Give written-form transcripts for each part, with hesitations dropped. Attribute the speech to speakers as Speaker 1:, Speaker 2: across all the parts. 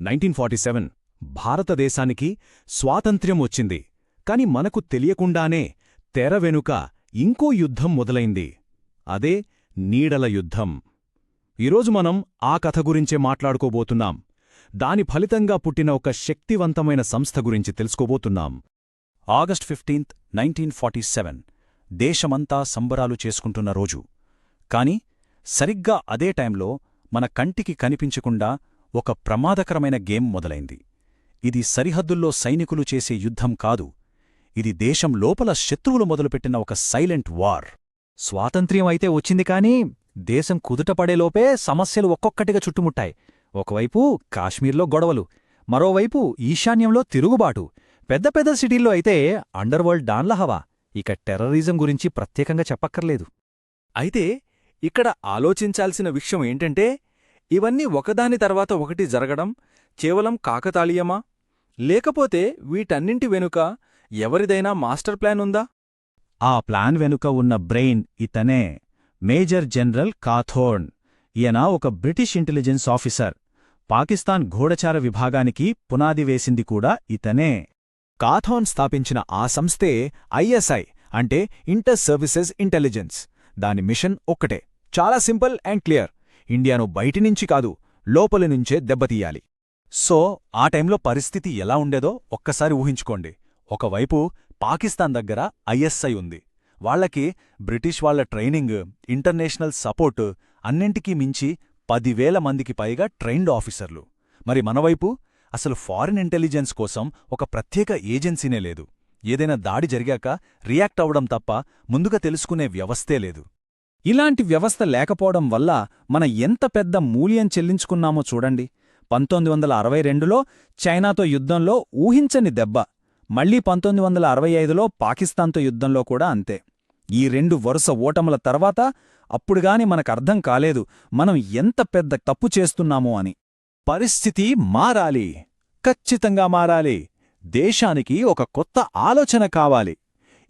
Speaker 1: 1947 భారతదేశానికి స్వాతంత్ర్యం వచ్చింది. కాని మనకు తెలియకుండానే తెర వెనుక ఇంకో యుద్ధం మొదలైంది. అదే నీడల యుద్ధం. ఈరోజు మనం ఆ కథ గురించే మాట్లాడుకోబోతున్నాం. దాని ఫలితంగా పుట్టిన ఒక శక్తివంతమైన సంస్థ గురించి తెలుసుకోబోతున్నాం.
Speaker 2: ఆగస్ట్ 15, 1947 దేశమంతా సంబరాలు చేసుకుంటున్న రోజు. కాని సరిగ్గా అదే టైంలో మన కంటికి కనిపించకుండా ఒక ప్రమాదకరమైన గేమ్ మొదలైంది. ఇది సరిహద్దుల్లో సైనికులు చేసే యుద్ధం కాదు. ఇది దేశం లోపల శత్రువులు మొదలుపెట్టిన ఒక సైలెంట్ వార్.
Speaker 3: స్వాతంత్ర్యం అయితే వచ్చింది కానీ దేశం కుదుటపడేలోపే సమస్యలు ఒక్కొక్కటిగా చుట్టుముట్టాయి. ఒకవైపు కాశ్మీర్లో గొడవలు, మరోవైపు ఈశాన్యంలో తిరుగుబాటు, పెద్ద పెద్ద సిటీల్లో అయితే అండర్వరల్డ్ డాన్ల హవా. ఇక టెర్రరిజం గురించి ప్రత్యేకంగా చెప్పక్కర్లేదు.
Speaker 4: అయితే ఇక్కడ ఆలోచించాల్సిన విషయం ఏంటంటే, ఇవన్నీ ఒకదాని తర్వాత ఒకటి జరగడం కేవలం కాకతాళీయమా, లేకపోతే వీటన్నింటి వెనుక ఎవరిదైనా మాస్టర్ ప్లాన్ ఉందా?
Speaker 2: ఆ ప్లాన్ వెనుక ఉన్న బ్రెయిన్ ఇతనే, మేజర్ జనరల్ కాథోర్న్. ఈయన ఒక బ్రిటిష్ ఇంటెలిజెన్స్ ఆఫీసర్. పాకిస్తాన్ గూఢచార విభాగానికి పునాది వేసింది కూడా ఇతనే.
Speaker 1: కాథోర్న్ స్థాపించిన ఆ సంస్థే ఐఎస్ఐ, అంటే ఇంటర్ సర్వీసెస్ ఇంటెలిజెన్స్. దాని మిషన్ ఒక్కటే, చాలా సింపుల్ అండ్ క్లియర్. ఇండియాను బయటినుంచి కాదు, లోపలి నుంచే దెబ్బతీయాలి.
Speaker 2: సో ఆ టైంలో పరిస్థితి ఎలా ఉండేదో ఒక్కసారి ఊహించుకోండి. ఒకవైపు పాకిస్తాన్ దగ్గర ఐఎస్ఐ ఉంది. వాళ్లకి బ్రిటిష్ వాళ్ల ట్రైనింగ్, ఇంటర్నేషనల్ సపోర్టు, అన్నింటికీ మించి 10,000 మందికి పైగా ట్రైన్డ్ ఆఫీసర్లు. మరి మనవైపు అసలు ఫారిన్ ఇంటెలిజెన్స్ కోసం ఒక ప్రత్యేక ఏజెన్సీనే లేదు. ఏదైనా దాడి జరిగాక రియాక్ట్ అవడం తప్ప ముందుగా తెలుసుకునే వ్యవస్థే లేదు.
Speaker 3: ఇలాంటి వ్యవస్థ లేకపోవడం వల్ల మనం ఎంత పెద్ద మూల్యం చెల్లించుకున్నామో చూడండి. 1962లో చైనాతో యుద్ధంలో ఊహించని దెబ్బ. మళ్లీ 1965లో పాకిస్తాన్తో యుద్ధంలో కూడా అంతే. ఈ 2 వరుస ఓటముల తర్వాత అప్పుడుగాని మనకర్థం కాలేదు మనం ఎంత పెద్ద తప్పు చేస్తున్నామో అని.
Speaker 2: పరిస్థితి మారాలి, ఖచ్చితంగా మారాలి. దేశానికి ఒక కొత్త ఆలోచన కావాలి.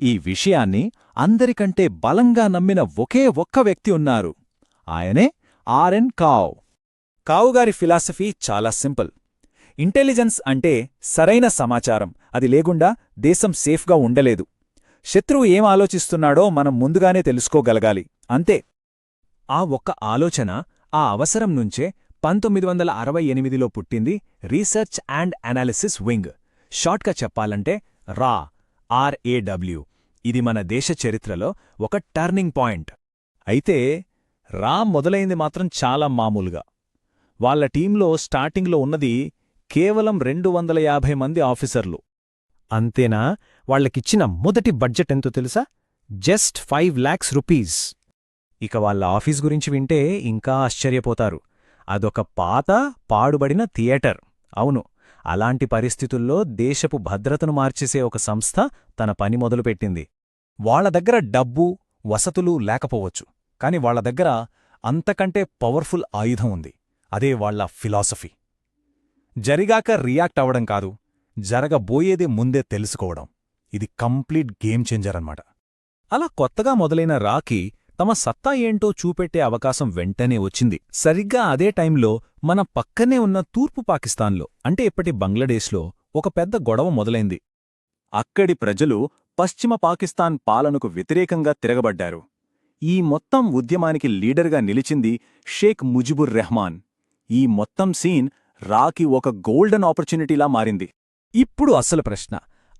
Speaker 2: ఈ విషయాన్ని అందరికంటే బలంగా నమ్మిన ఒకే ఒక్క వ్యక్తి ఉన్నారు. ఆయనే ఆర్ఎన్ కావ్.
Speaker 3: కావుగారి ఫిలాసఫీ చాలా సింపుల్. ఇంటెలిజెన్స్ అంటే సరైన సమాచారం. అది లేకుండా దేశం సేఫ్గా ఉండలేదు. శత్రువు ఏం ఆలోచిస్తున్నాడో మనం ముందుగానే తెలుసుకోగలగాలి, అంతే.
Speaker 1: ఆ ఒక్క ఆలోచన, ఆ అవసరం నుంచే 1968లో పుట్టింది రీసెర్చ్ అండ్ అనాలిసిస్ వింగ్. షార్ట్గా చెప్పాలంటే రా, RAW. ఇది మన దేశ చరిత్రలో ఒక టర్నింగ్ పాయింట్.
Speaker 2: అయితే రా మొదలైంది మాత్రం చాలా మామూలుగా. వాళ్ల టీంలో స్టార్టింగ్లో ఉన్నది కేవలం 250 మంది ఆఫీసర్లు.
Speaker 1: అంతేనా? వాళ్లకిచ్చిన మొదటి బడ్జెట్ ఎంతో తెలుసా? Just 5 lakhs rupees. ఇక వాళ్ళ ఆఫీస్ గురించి వింటే ఇంకా ఆశ్చర్యపోతారు. అదొక పాత, పాడుబడిన థియేటర్. అవును, అలాంటి పరిస్థితుల్లో దేశపు భద్రతను మార్చేసే ఒక సంస్థ తన పని మొదలుపెట్టింది.
Speaker 2: వాళ్ల దగ్గర డబ్బు, వసతులు లేకపోవచ్చు, కాని వాళ్ల దగ్గర అంతకంటే పవర్ఫుల్ ఆయుధం ఉంది. అదే వాళ్ల ఫిలాసఫీ. జరిగాక రియాక్ట్ అవడం కాదు, జరగబోయేదే ముందే తెలుసుకోవడం. ఇది కంప్లీట్ గేమ్ చేంజర్ అన్నమాట.
Speaker 1: అలా కొత్తగా మొదలైన రాకి తమ సత్తా ఏంటో చూపెట్టే అవకాశం వెంటనే వచ్చింది. సరిగ్గా అదే టైంలో మన పక్కనే ఉన్న తూర్పు పాకిస్తాన్లో, అంటే ఇప్పటి బంగ్లాదేశ్లో ఒక పెద్ద గొడవ మొదలైంది.
Speaker 2: అక్కడి ప్రజలు పశ్చిమ పాకిస్తాన్ పాలనకు వ్యతిరేకంగా తిరగబడ్డారు. ఈ మొత్తం ఉద్యమానికి లీడర్గా నిలిచింది షేక్ ముజిబుర్ రెహమాన్. ఈ మొత్తం సీన్ రాకి ఒక గోల్డెన్ ఆపర్చునిటీలా మారింది.
Speaker 1: ఇప్పుడు అసలు ప్రశ్న,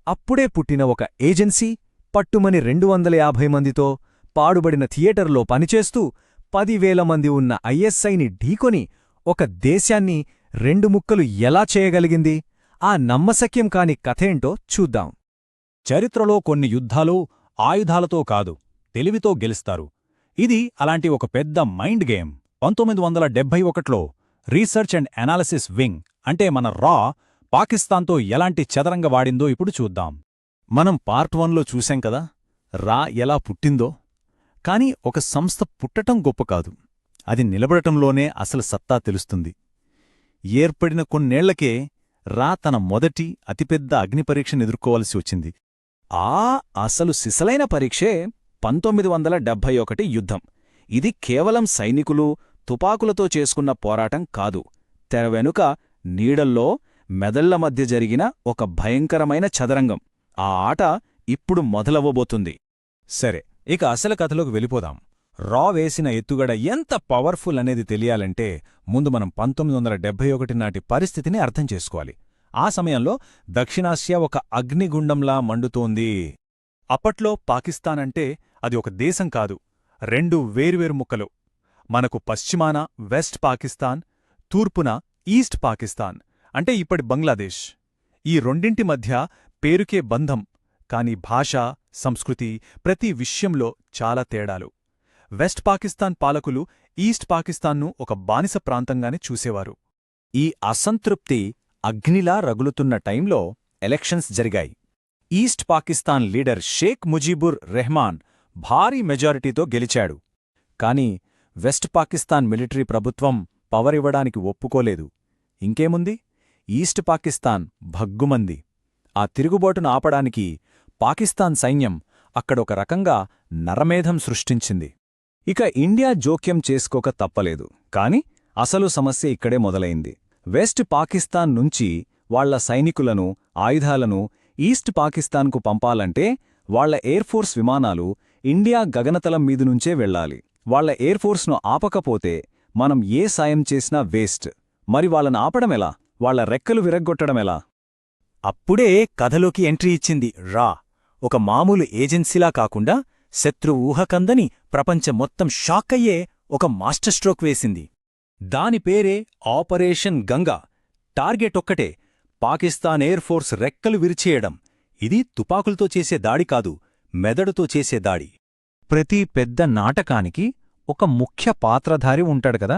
Speaker 1: అప్పుడే పుట్టిన ఒక ఏజెన్సీ పట్టుమని 250 మందితో పాడుబడిన థియేటర్లో పనిచేస్తూ 10,000 మంది ఉన్న ఐఎస్ఐని ఢీకొని ఒక దేశాన్ని 2 ముక్కలు ఎలా చేయగలిగింది? ఆ నమ్మశక్యం కాని కథేంటో చూద్దాం.
Speaker 2: చరిత్రలో కొన్ని యుద్ధాలు ఆయుధాలతో కాదు, తెలివితో గెలుస్తారు. ఇది అలాంటి ఒక పెద్ద మైండ్ గేమ్. 1971లో రీసెర్చ్ అండ్ అనాలిసిస్ వింగ్, అంటే మన రా, పాకిస్తాన్తో ఎలాంటి చదరంగ వాడిందో ఇప్పుడు చూద్దాం. మనం పార్ట్ 1లో చూశాం కదా రా ఎలా పుట్టిందో. కాని ఒక సంస్థ పుట్టటం గొప్ప కాదు, అది నిలబడటంలోనే అసలు సత్తా తెలుస్తుంది. ఏర్పడిన కొన్నేళ్లకే రా తన మొదటి అతిపెద్ద అగ్నిపరీక్షను ఎదుర్కోవలసి వచ్చింది.
Speaker 1: అసలు సిసలైన పరీక్షే 1971 యుద్ధం. ఇది కేవలం సైనికులు, తుపాకులతో చేసుకున్న పోరాటం కాదు. తెర వెనుక
Speaker 3: నీడల్లో మెదళ్ల మధ్య జరిగిన ఒక భయంకరమైన చదరంగం. ఆ ఆట ఇప్పుడు మొదలవ్వబోతుంది.
Speaker 2: సరే, ఇక అసలు కథలోకి వెళ్ళిపోదాం. రా వేసిన ఎత్తుగడ ఎంత పవర్ఫుల్ అనేది తెలియాలంటే ముందు మనం 1971 నాటి పరిస్థితిని అర్థం చేసుకోవాలి. ఆ సమయంలో దక్షిణాసియా ఒక అగ్నిగుండంలా మండుతోంది. అప్పట్లో పాకిస్తాన్ అంటే అది ఒక దేశం కాదు, 2 వేర్వేరు ముక్కలు. మనకు పశ్చిమాన వెస్ట్ పాకిస్తాన్, తూర్పున ఈస్ట్ పాకిస్తాన్ అంటే ఇప్పటి బంగ్లాదేశ్. ఈ రెండింటి మధ్య పేరుకే బంధం, కాని భాష, సంస్కృతి, ప్రతి విషయంలో చాలా తేడాలు. వెస్ట్ పాకిస్తాన్ పాలకులు ఈస్ట్ పాకిస్తాన్ను ఒక బానిస ప్రాంతంగానే చూసేవారు.
Speaker 3: ఈ అసంతృప్తి అగ్నిలా రగులుతున్న టైంలో ఎలక్షన్స్ జరిగాయి. ఈస్ట్ పాకిస్తాన్ లీడర్ షేక్ ముజీబుర్ రెహమాన్ భారీ మెజారిటీతో గెలిచాడు. కాని వెస్ట్ పాకిస్తాన్ మిలిటరీ ప్రభుత్వం పవర్ ఇవ్వడానికి ఒప్పుకోలేదు. ఇంకేముంది, ఈస్ట్ పాకిస్తాన్ భగ్గుమంది. ఆ తిరుగుబాటును ఆపడానికి పాకిస్తాన్ సైన్యం అక్కడొక రకంగా నరమేధం సృష్టించింది. ఇక ఇండియా జోక్యం చేసుకోక తప్పలేదు. కాని అసలు సమస్య ఇక్కడే మొదలైంది. వెస్ట్ పాకిస్తాన్ నుంచి వాళ్ల సైనికులను, ఆయుధాలను ఈస్ట్ పాకిస్తాన్కు పంపాలంటే వాళ్ల ఎయిర్ఫోర్స్ విమానాలు ఇండియా గగనతలం మీదునుంచే వెళ్లాలి. వాళ్ల ఎయిర్ఫోర్స్ను ఆపకపోతే మనం ఏ సాయం చేసినా వేస్ట్. మరి వాళ్ళని ఆపడమెలా? వాళ్ల రెక్కలు విరగ్గొట్టడమెలా?
Speaker 2: అప్పుడే కథలోకి ఎంట్రీ ఇచ్చింది రా. ఒక మామూలు ఏజెన్సీలా కాకుండా శత్రు ఊహకందని ప్రపంచం మొత్తం షాకయ్యే ఒక మాస్టర్ స్ట్రోక్ వేసింది. దాని పేరే ఆపరేషన్ గంగా. టార్గెట్ ఒక్కటే, పాకిస్తాన్ ఎయిర్ ఫోర్స్ రెక్కలు విరిచేయడం. ఇది తుపాకులతో చేసే దాడి కాదు, మెదడుతో చేసే దాడి.
Speaker 3: ప్రతి పెద్ద నాటకానికి ఒక ముఖ్య పాత్రధారి ఉంటాడు కదా.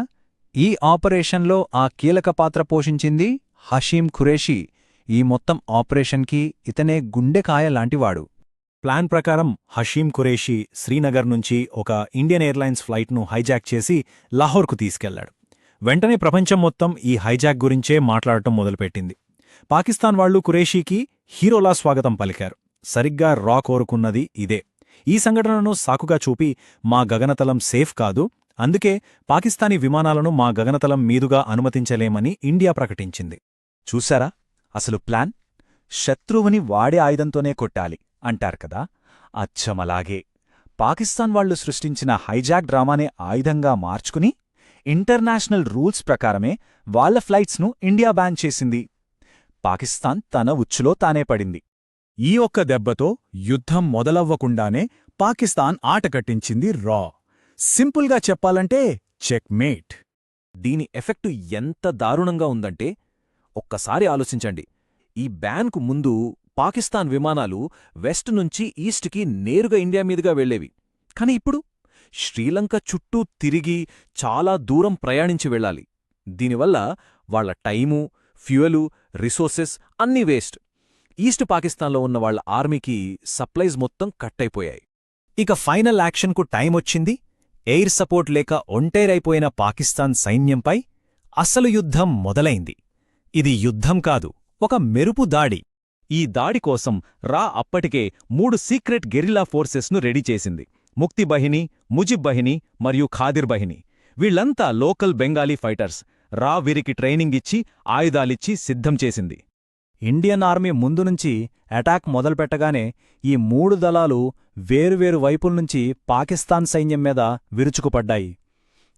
Speaker 3: ఈ ఆపరేషన్లో ఆ కీలక పాత్ర పోషించింది హషీం ఖురేషీ. ఈ మొత్తం ఆపరేషన్కి ఇతనే గుండెకాయ లాంటివాడు.
Speaker 2: ప్లాన్ ప్రకారం హషీం ఖురేషీ శ్రీనగర్ నుంచి ఒక ఇండియన్ ఎయిర్లైన్స్ ఫ్లైట్ను హైజాక్ చేసి లాహోర్కు తీసుకెళ్లాడు. వెంటనే ప్రపంచం మొత్తం ఈ హైజాక్ గురించే మాట్లాడటం మొదలుపెట్టింది. పాకిస్తాన్ వాళ్లు ఖురేషీకి హీరోలా స్వాగతం పలికారు. సరిగ్గా రా కోరుకున్నది ఇదే. ఈ సంఘటనను సాకుగా చూపి మా గగనతలం సేఫ్ కాదు, అందుకే పాకిస్తానీ విమానాలను మా గగనతలం మీదుగా అనుమతించలేమని ఇండియా ప్రకటించింది.
Speaker 3: చూశారా అసలు ప్లాన్? శత్రువుని వాడే ఆయుధంతోనే కొట్టాలి అంటారు కదా, అచ్చమలాగే పాకిస్తాన్ వాళ్లు సృష్టించిన హైజాక్ డ్రామానే ఆయుధంగా మార్చుకుని ఇంటర్నేషనల్ రూల్స్ ప్రకారమే వాళ్ల ఫ్లైట్స్ను ఇండియా బ్యాన్ చేసింది. పాకిస్తాన్ తన ఉచ్చులో తానే పడింది.
Speaker 2: ఈ ఒక్క దెబ్బతో యుద్ధం మొదలవ్వకుండానే పాకిస్తాన్ ఆటకట్టించింది రా. సింపుల్గా చెప్పాలంటే చెక్మేట్.
Speaker 4: దీని ఎఫెక్టు ఎంత దారుణంగా ఉందంటే ఒక్కసారి ఆలోచించండి. ఈ బ్యాన్కు ముందు పాకిస్తాన్ విమానాలు వెస్ట్ నుంచి ఈస్ట్కి నేరుగా ఇండియా మీదుగా వెళ్లేవి. కాని ఇప్పుడు శ్రీలంక చుట్టూ తిరిగి చాలా దూరం ప్రయాణించి వెళ్ళాలి. దీనివల్ల వాళ్ల టైము, ఫ్యూయలు, రిసోర్సెస్ అన్నీ వేస్ట్. ఈస్ట్ పాకిస్తాన్లో ఉన్న వాళ్ల ఆర్మీకి సప్లైజ్ మొత్తం కట్టయిపోయాయి.
Speaker 2: ఇక ఫైనల్ యాక్షన్కు టైమొచ్చింది. ఎయిర్ సపోర్ట్ లేక ఒంటైరైపోయిన పాకిస్తాన్ సైన్యంపై అసలు యుద్ధం మొదలైంది. ఇది యుద్ధం కాదు, ఒక మెరుపు దాడి.
Speaker 3: ఈ దాడి కోసం రా అప్పటికే 3 సీక్రెట్ గెరిల్లా ఫోర్సెస్ను రెడీ చేసింది. ముక్తి బహిని, ముజిబ్ బహిని మరియు ఖాదిర్ బహిని. వీళ్లంతా local Bengali fighters. రా వీరికి ట్రైనింగ్ ఇచ్చి, ఆయుధాలిచ్చి సిద్ధం చేసింది.
Speaker 2: ఇండియన్ ఆర్మీ ముందునుంచి అటాక్ మొదలుపెట్టగానే ఈ 3 దళాలు వేరువేరు వైపుల్నుంచి పాకిస్తాన్ సైన్యం మీద విరుచుకుపడ్డాయి.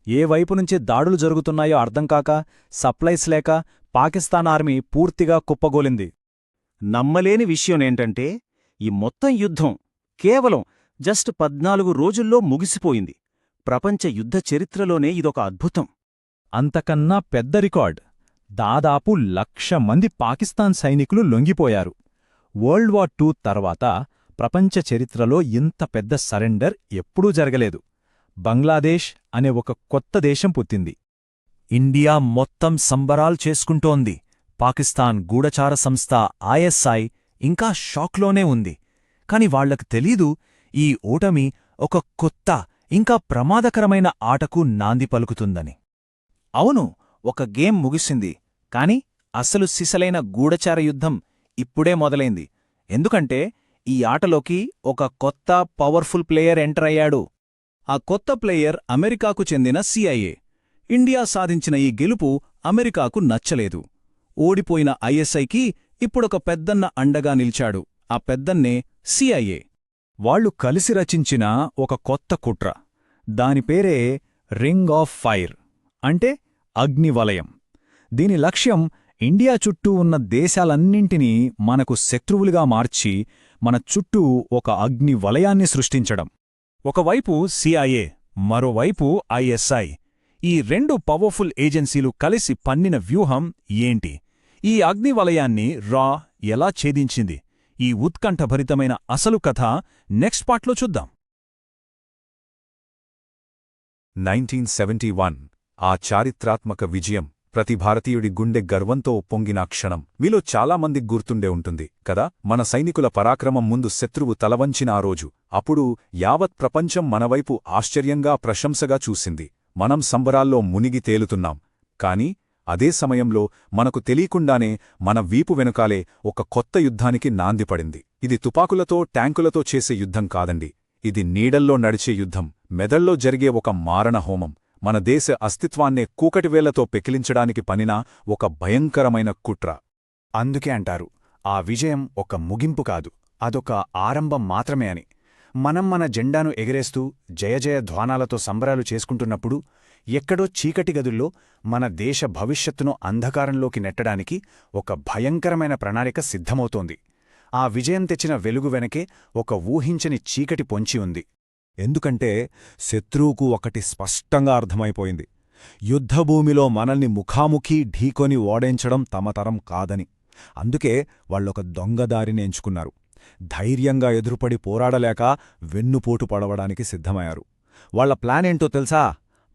Speaker 2: ఏ వైపునుంచి దాడులు జరుగుతున్నాయో అర్థంకాక, సప్లైస్ లేక పాకిస్తాన్ ఆర్మీ పూర్తిగా కుప్పగోలింది.
Speaker 3: నమ్మలేని విషయమేంటంటే ఈ మొత్తం యుద్ధం కేవలం జస్ట్ 14 రోజుల్లో ముగిసిపోయింది. ప్రపంచ యుద్ధ చరిత్రలోనే ఇదొక అద్భుతం.
Speaker 2: అంతకన్నా పెద్ద రికార్డ్. దాదాపు 1,00,000 మంది పాకిస్తాన్ సైనికులు లొంగిపోయారు. వరల్డ్ వార్ II తర్వాత ప్రపంచ చరిత్రలో ఇంత పెద్ద సరెండర్ ఎప్పుడూ జరగలేదు. బంగ్లాదేశ్ అనే ఒక కొత్త దేశం పుట్టింది. ఇండియా మొత్తం సంబరాలు చేసుకుంటోంది. పాకిస్తాన్ గూఢచార సంస్థ ISI ఇంకా షాక్లోనే ఉంది. కాని వాళ్లకు తెలీదు, ఈ ఓటమి ఒక కొత్త, ఇంకా ప్రమాదకరమైన ఆటకు నాంది పలుకుతుందని.
Speaker 3: అవును, ఒక గేమ్ ముగిసింది. కాని అసలు సిసలైన గూఢచార యుద్ధం ఇప్పుడే మొదలైంది. ఎందుకంటే ఈ ఆటలోకి ఒక కొత్త పవర్ఫుల్ ప్లేయర్ ఎంటర్ అయ్యాడు. ఆ కొత్త ప్లేయర్ అమెరికాకు చెందిన CIA. ఇండియా సాధించిన ఈ గెలుపు అమెరికాకు నచ్చలేదు. ఓడిపోయిన ఐఎస్ఐకి ఇప్పుడొక పెద్దన్న అండగా నిలిచాడు. ఆ పెద్దన్నే సిఐఏ.
Speaker 2: వాళ్ళు కలిసి రచించిన ఒక కొత్త కుట్ర. దాని పేరే రింగ్ ఆఫ్ ఫైర్, అంటే అగ్నివలయం. దీని లక్ష్యం ఇండియా చుట్టూ ఉన్న దేశాలన్నింటినీ మనకు శత్రువులుగా మార్చి మన చుట్టూ ఒక అగ్ని వలయాన్ని సృష్టించడం. ఒకవైపు సిఐఏ, మరోవైపు ఐఎస్ఐ. ఈ రెండు పవర్ఫుల్ ఏజెన్సీలు కలిసి పన్నిన వ్యూహం ఏంటి? ఈ అగ్నివలయాన్ని ఎలా ఛేదించింది? ఈ ఉత్కంఠభరితమైన అసలు కథ నెక్స్ట్ పార్ట్లో చూద్దాం.
Speaker 1: 1971 ఆ చారిత్రాత్మక విజయం ప్రతి భారతీయుడి గుండె గర్వంతో ఉప్పొంగిన క్షణం మీలో చాలామందికి గుర్తుండే ఉంటుంది కదా. మన సైనికుల పరాక్రమం ముందు శత్రువు తలవంచిన ఆ రోజు. అప్పుడు యావత్ ప్రపంచం మనవైపు ఆశ్చర్యంగా ప్రశంసగా చూసింది. మనం సంబరాల్లో మునిగి తేలుతున్నాం. కాని అదే సమయంలో మనకు తెలియకుండానే మన వీపు వెనుకాలే ఒక కొత్త యుద్ధానికి నాందిపడింది. ఇది తుపాకులతో ట్యాంకులతో చేసే యుద్ధం కాదండి. ఇది నీడల్లో నడిచే యుద్ధం, మెదళ్ళో జరిగే ఒక మారణ హోమం. మన దేశ అస్తిత్వాన్నే కూకటివేళ్లతో పెకిలించడానికి పనిన ఒక భయంకరమైన కుట్ర.
Speaker 2: అందుకే అంటారు, ఆ విజయం ఒక ముగింపు కాదు, అదొక ఆరంభం మాత్రమే అని. మనం మన జెండాను ఎగరేస్తూ జయజయ ధ్వానాలతో సంబరాలు చేసుకుంటున్నప్పుడు ఎక్కడో చీకటి గదుల్లో మన దేశ భవిష్యత్తును అంధకారంలోకి నెట్టడానికి ఒక భయంకరమైన ప్రణాళిక సిద్ధమవుతోంది. ఆ విజయం తెచ్చిన వెలుగు వెనకే ఒక ఊహించని చీకటి పొంచి ఉంది.
Speaker 3: ఎందుకంటే శత్రువుకు ఒకటి స్పష్టంగా అర్థమైపోయింది. యుద్ధభూమిలో మనల్ని ముఖాముఖీ ఢీకొని ఓడించడం తమతరం కాదని. అందుకే వాళ్ళొక దొంగదారిని ఎంచుకున్నారు. ధైర్యంగా ఎదురుపడి పోరాడలేక వెన్నుపోటు పడవడానికి సిద్ధమయ్యారు. వాళ్ల ప్లానేంటో తెలుసా?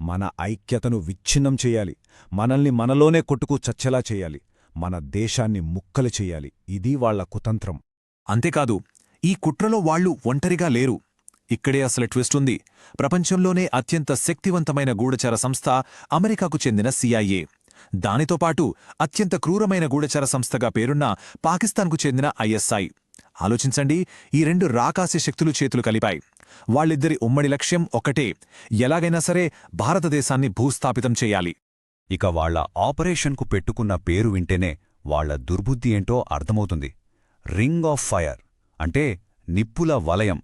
Speaker 3: మన ఐక్యతను విచ్ఛిన్నం చెయ్యాలి, మనల్ని మనలోనే కొట్టుకు చచ్చెలా చెయ్యాలి, మన దేశాన్ని ముక్కలు చెయ్యాలి. ఇది వాళ్ల కుతంత్రం.
Speaker 5: అంతేకాదు, ఈ కుట్రలో వాళ్లు ఒంటరిగా లేరు. ఇక్కడే అసలు ట్విస్ట్ ఉంది. ప్రపంచంలోనే అత్యంత శక్తివంతమైన గూఢచర సంస్థ అమెరికాకు చెందిన సిఐఏ, దానితో పాటు అత్యంత క్రూరమైన గూఢచర సంస్థగా పేరున్న పాకిస్తాన్కు చెందిన ఐఎస్ఐ. ఆలోచించండి, ఈ రెండు రాకాసి శక్తులు చేతులు కలిపాయి. వాళ్ళిద్దరి ఉమ్మడి లక్ష్యం ఒకటే, ఎలాగైనా సరే భారతదేశాన్ని భూస్థాపితం చెయ్యాలి.
Speaker 1: ఇక వాళ్ల ఆపరేషన్కు పెట్టుకున్న పేరు వింటేనే వాళ్ల దుర్బుద్ధి ఏంటో అర్థమవుతుంది. రింగ్ ఆఫ్ ఫైర్ అంటే నిప్పుల వలయం.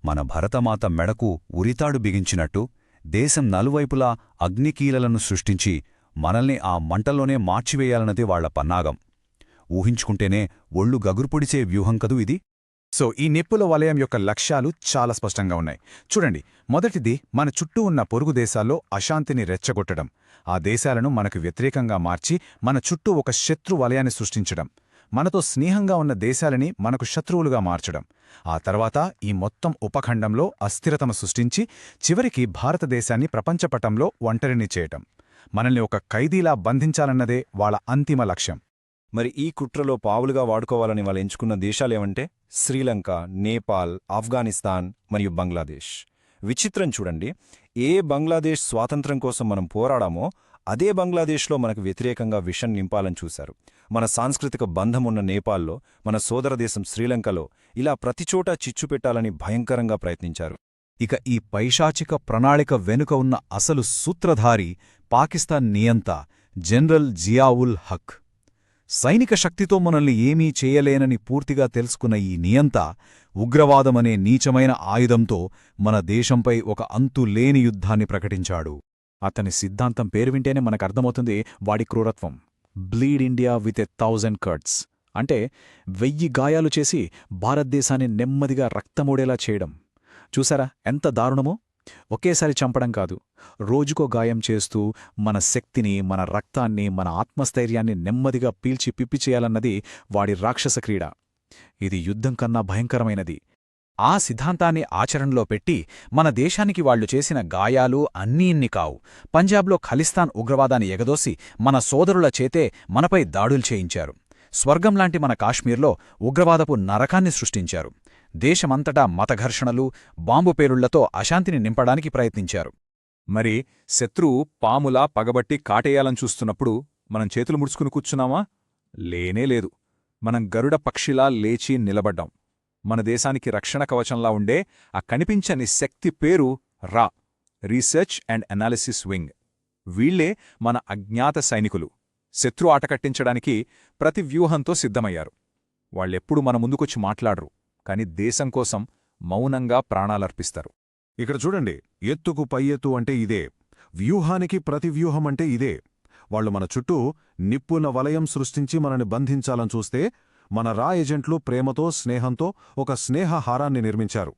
Speaker 1: మన భరతమాత మెడకు ఉరితాడు బిగించినట్టు దేశం నలువైపులా అగ్నికీలలను సృష్టించి మనల్ని ఆ మంటల్లోనే మార్చివేయాలన్నదే వాళ్ల పన్నాగం. ఊహించుకుంటేనే ఒళ్ళు గగురుపొడిచే వ్యూహం కదూ ఇది.
Speaker 2: సో ఈ నిప్పుల వలయం యొక్క లక్ష్యాలు చాలా స్పష్టంగా ఉన్నాయి. చూడండి, మొదటిది మన చుట్టూ ఉన్న పొరుగు దేశాల్లో అశాంతిని రెచ్చగొట్టడం, ఆ దేశాలను మనకు వ్యతిరేకంగా మార్చి మన చుట్టూ ఒక శత్రు వలయాన్ని సృష్టించడం, మనతో స్నేహంగా ఉన్న దేశాలని మనకు శత్రువులుగా మార్చడం, ఆ తర్వాత ఈ మొత్తం ఉపఖండంలో అస్థిరతను సృష్టించి చివరికి భారతదేశాన్ని ప్రపంచపటంలో ఒంటరిని చేయటం, మనల్ని ఒక ఖైదీలా బంధించాలన్నదే వాళ్ళ అంతిమ లక్ష్యం.
Speaker 3: మరి ఈ కుట్రలో పావులుగా వాడుకోవాలని వాళ్ళు ఎంచుకున్న దేశాలేమంటే శ్రీలంక, నేపాల్, ఆఫ్ఘనిస్తాన్ మరియు బంగ్లాదేశ్. విచిత్రం చూడండి, ఏ బంగ్లాదేశ్ స్వాతంత్ర్యం కోసం మనం పోరాడామో అదే బంగ్లాదేశ్లో మనకు వ్యతిరేకంగా విషం నింపాలని చూశారు. మన సాంస్కృతిక బంధమున్న నేపాల్లో, మన సోదరదేశం శ్రీలంకలో ఇలా ప్రతిచోటా చిచ్చు పెట్టాలని భయంకరంగా ప్రయత్నించారు.
Speaker 1: ఇక ఈ పైశాచిక ప్రణాళిక వెనుక ఉన్న అసలు సూత్రధారి పాకిస్తాన్ నియంత జనరల్ జియావుల్ హక్. సైనిక శక్తితో మనల్ని ఏమీ చేయలేనని పూర్తిగా తెలుసుకున్న ఈ నియంత ఉగ్రవాదమనే నీచమైన ఆయుధంతో మన దేశంపై ఒక అంతులేని యుద్ధాన్ని ప్రకటించాడు.
Speaker 2: అతని సిద్ధాంతం పేరు వింటేనే మనకర్థమవుతుంది వాడి క్రూరత్వం. బ్లీడ్ ఇండియా విత్ 1000 కట్స్ అంటే 1000 గాయాలు చేసి భారతదేశాన్ని నెమ్మదిగా రక్తమూడేలా చేయడం. చూసారా ఎంత దారుణమో? ఒకేసారి చంపడం కాదు, రోజుకో గాయం చేస్తూ మన శక్తిని, మన రక్తాన్ని, మన ఆత్మస్థైర్యాన్ని నెమ్మదిగా పీల్చి పిప్పి చేయాలన్నది వాడి రాక్షస క్రీడ. ఇది యుద్ధం కన్నా భయంకరమైనది. ఆ సిద్ధాంతాన్ని ఆచరణలో పెట్టి మన దేశానికి వాళ్లు చేసిన గాయాలు అన్నీ ఇన్ని కావు. పంజాబ్లో ఖలిస్తాన్ ఉగ్రవాదాన్ని ఎగదోసి మన సోదరుల చేతే మనపై దాడులు చేయించారు. స్వర్గంలాంటి మన కాశ్మీర్లో ఉగ్రవాదపు నరకాన్ని సృష్టించారు. దేశమంతటా మతఘర్షణలు, బాంబు పేలుళ్లతో అశాంతిని నింపడానికి ప్రయత్నించారు.
Speaker 3: మరి శత్రువు పాములా పగబట్టి కాటేయాలని చూస్తున్నప్పుడు మనం చేతులు ముడుచుకుని కూర్చున్నామా? లేనేలేదు. మనం గరుడ పక్షిలా లేచి నిలబడ్డాం. మన దేశానికి రక్షణ కవచంలా ఉండే ఆ కనిపించని శక్తి పేరు రీసెర్చ్ అండ్ అనాలిసిస్ వింగ్. వీళ్లే మన అజ్ఞాత సైనికులు.
Speaker 5: శత్రు ఆట కట్టించడానికి ప్రతి వ్యూహంతో సిద్ధమయ్యారు. వాళ్ళెప్పుడు మన ముందుకొచ్చి మాట్లాడరు, కాని దేశం కోసం మౌనంగా ప్రాణాలర్పిస్తారు.
Speaker 1: ఇక్కడ చూడండి, ఎత్తుకు పై ఎత్తు అంటే ఇదే, వ్యూహానికి ప్రతివ్యూహం అంటే ఇదే. వాళ్లు మన చుట్టూ నిప్పున వలయం సృష్టించి మనని బంధించాలని చూస్తే మన రా ఏజెంట్లు ప్రేమతో స్నేహంతో ఒక స్నేహహారాన్ని నిర్మించారు.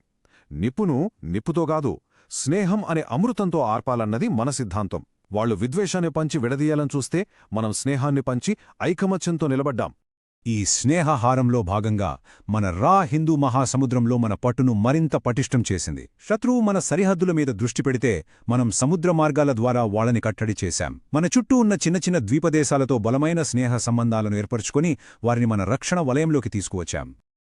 Speaker 1: నిప్పును నిప్పుతోగాదు, స్నేహం అనే అమృతంతో ఆర్పాలన్నది మన సిద్ధాంతం. వాళ్లు విద్వేషాన్ని పంచి విడదీయాలని చూస్తే మనం స్నేహాన్ని పంచి ఐకమత్యంతో నిలబడ్డాం.
Speaker 2: ఈ స్నేహహారంలో భాగంగా మన రా హిందూ మహాసముద్రంలో మన పట్టును మరింత పటిష్టం చేసింది. శత్రువు మన సరిహద్దుల మీద దృష్టి పెడితే మనం సముద్ర మార్గాల ద్వారా వాళ్ళని కట్టడి చేశాం. మన చుట్టూ ఉన్న చిన్న చిన్న ద్వీపదేశాలతో బలమైన స్నేహ సంబంధాలను ఏర్పరచుకుని వారిని మన రక్షణ వలయంలోకి తీసుకువచ్చాం.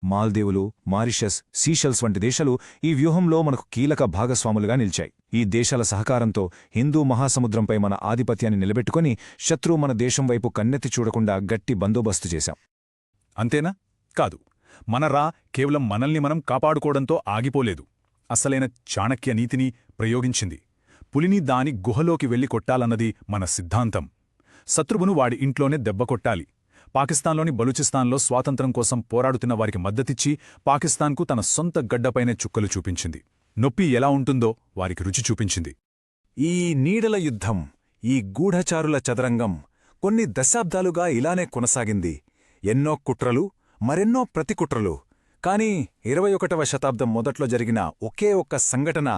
Speaker 2: మాల్దీవులు, మారిషస్, సీషెల్స్ వంటి దేశాలు ఈ వ్యూహంలో మనకు కీలక భాగస్వాములుగా నిలిచాయి. ఈ దేశాల సహకారంతో హిందూ మహాసముద్రంపై మన ఆధిపత్యాన్ని నిలబెట్టుకుని శత్రువు మన దేశం వైపు కన్నెత్తి చూడకుండా గట్టి బందోబస్తు చేశాం. అంతేనా? కాదు. మన రా కేవలం మనల్ని మనం కాపాడుకోవడంతో ఆగిపోలేదు. అసలైన చాణక్య నీతిని ప్రయోగించింది. పులిని దాని గుహలోకి వెళ్లి కొట్టాలన్నది మన సిద్ధాంతం. శత్రువును వాడి ఇంట్లోనే దెబ్బకొట్టాలి. పాకిస్తాన్లోని బలూచిస్తాన్లో స్వాతంత్రం కోసం పోరాడుతున్న వారికి మద్దతిచ్చి పాకిస్తాన్కు తన సొంత గడ్డపైనే చుక్కలు చూపించింది. నొప్పి ఎలా ఉంటుందో వారికి రుచి చూపించింది. ఈ నీడల యుద్ధం, ఈ గూఢచారుల చదరంగం కొన్ని దశాబ్దాలుగా ఇలానే కొనసాగింది. ఎన్నో కుట్రలు, మరెన్నో ప్రతికుట్రలు. కాని 21వ శతాబ్దం మొదట్లో జరిగిన ఒకే ఒక్క సంఘటన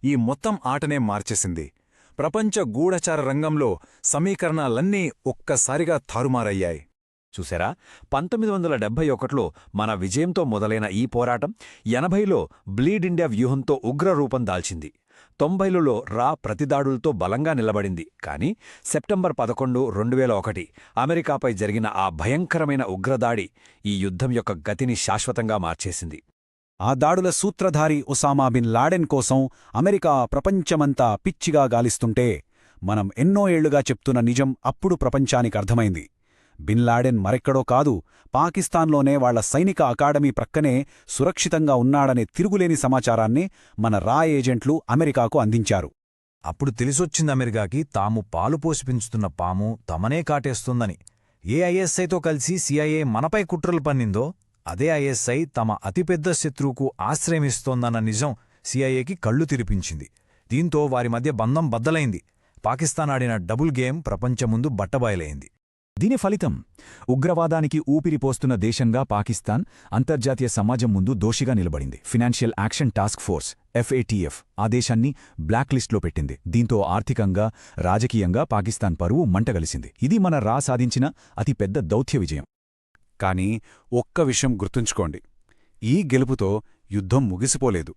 Speaker 2: ఈ మొత్తం ఆటనే మార్చేసింది. ప్రపంచ గూఢచార రంగంలో సమీకరణాలన్నీ ఒక్కసారిగా తారుమారయ్యాయి.
Speaker 3: చూశారా, 1971లో మన విజయంతో మొదలైన ఈ పోరాటం 80లో బ్లీడ్ ఇండియా వ్యూహంతో ఉగ్రరూపం దాల్చింది. 90లలో రా ప్రతిదాడులతో బలంగా నిలబడింది. కానీ సెప్టెంబర్ 11, 2001 అమెరికాపై జరిగిన ఆ భయంకరమైన ఉగ్రదాడి ఈ యుద్ధం యొక్క గతిని శాశ్వతంగా మార్చేసింది.
Speaker 2: ఆ దాడుల సూత్రధారి ఒసామా బిన్ లాడెన్ కోసం అమెరికా ప్రపంచమంతా పిచ్చిగా గాలిస్తుంటే మనం ఎన్నో ఏళ్లుగా చెప్తున్న నిజం అప్పుడు ప్రపంచానికి అర్థమైంది. బిన్ లాడెన్ మరెక్కడో కాదు, పాకిస్తాన్లోనే వాళ్ల సైనిక అకాడమీ ప్రక్కనే సురక్షితంగా ఉన్నాడనే తిరుగులేని సమాచారాన్ని మన రా ఏజెంట్లు అమెరికాకు అందించారు.
Speaker 6: అప్పుడు తెలిసొచ్చింది అమెరికాకి తాము పాలు పోసి పెంచుతున్న పాము తమనే కాటేస్తుందని. ఏ ఐఎస్ఐతో కలిసి సిఐఏ మనపై కుట్రలు పన్నిందో అదే ఐఎస్ఐ తమ అతిపెద్ద శత్రువుకు ఆశ్రయమిస్తోందన్న నిజం సిఐఏకి కళ్ళు తెరిపించింది. దీంతో వారి మధ్య బంధం బద్దలైంది. పాకిస్తాన్ ఆడిన డబుల్ గేమ్ ప్రపంచం ముందు బట్టబయలైంది.
Speaker 2: దీని ఫలితం ఉగ్రవాదానికి ఊపిరిపోస్తున్న దేశంగా పాకిస్తాన్ అంతర్జాతీయ సమాజం ముందు దోషిగా నిలబడింది. Financial action task force FATF ఆ దేశాన్ని బ్లాక్ లిస్ట్లో పెట్టింది. దీంతో ఆర్థికంగా, రాజకీయంగా పాకిస్తాన్ పరువు మంటగలిసింది. ఇది మన రా సాధించిన అతిపెద్ద దౌత్య విజయం. కానీ ఒక్క విషయం గుర్తుంచుకోండి, ఈ గెలుపుతో యుద్ధం ముగిసిపోలేదు.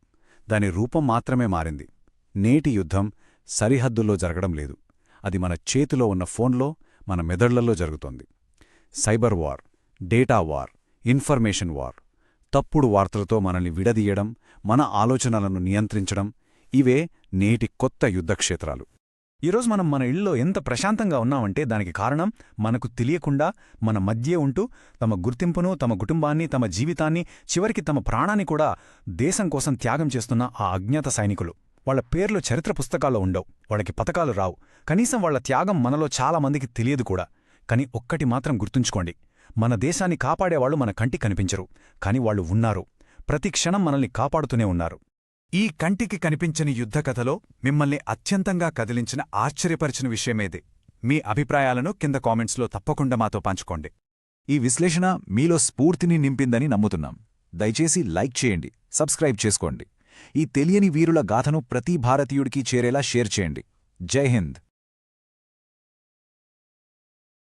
Speaker 2: దాని రూపం మాత్రమే మారింది. నేటి యుద్ధం సరిహద్దుల్లో జరగడం లేదు. అది మన చేతిలో ఉన్న ఫోన్లో, మన మెదళ్లలో జరుగుతోంది. Cyber war, data war, information war, తప్పుడు వార్తలతో మనల్ని విడదీయడం, మన ఆలోచనలను నియంత్రించడం, ఇవే నేటి కొత్త యుద్ధక్షేత్రాలు. ఈరోజు మనం మన ఇళ్లలో ఎంత ప్రశాంతంగా ఉన్నామంటే దానికి కారణం మనకు తెలియకుండా మన మధ్యే ఉంటూ తమ గుర్తింపును, తమ కుటుంబాన్ని, తమ జీవితాన్ని, చివరికి తమ ప్రాణాన్ని కూడా దేశం కోసం త్యాగం చేస్తున్న ఆ అజ్ఞాత సైనికులు. వాళ్ల పేర్లు చరిత్ర పుస్తకాల్లో ఉండవు, వాళ్ళకి పతకాలు రావు, కనీసం వాళ్ల త్యాగం మనలో చాలామందికి తెలియదు కూడా. కాని ఒక్కటి మాత్రం గుర్తుంచుకోండి, మన దేశాన్ని కాపాడేవాళ్లు మన కంటికి కనిపించరు, కాని వాళ్లు ఉన్నారు. ప్రతి క్షణం మనల్ని కాపాడుతూనే ఉన్నారు. ఈ కంటికి కనిపించని యుద్ధకథలో మిమ్మల్ని అత్యంతంగా కదిలించిన, ఆశ్చర్యపరిచిన విషయమేదే. మీ అభిప్రాయాలను కింద కామెంట్స్లో తప్పకుండా మాతో పంచుకోండి. ఈ విశ్లేషణ మీలో స్ఫూర్తిని నింపిందని నమ్ముతున్నాం. దయచేసి లైక్ చేయండి, సబ్స్క్రైబ్ చేసుకోండి. ఈ తెలియని వీరుల గాథను ప్రతి భారతీయుడికి చేరేలా షేర్ చేయండి. జై హింద్.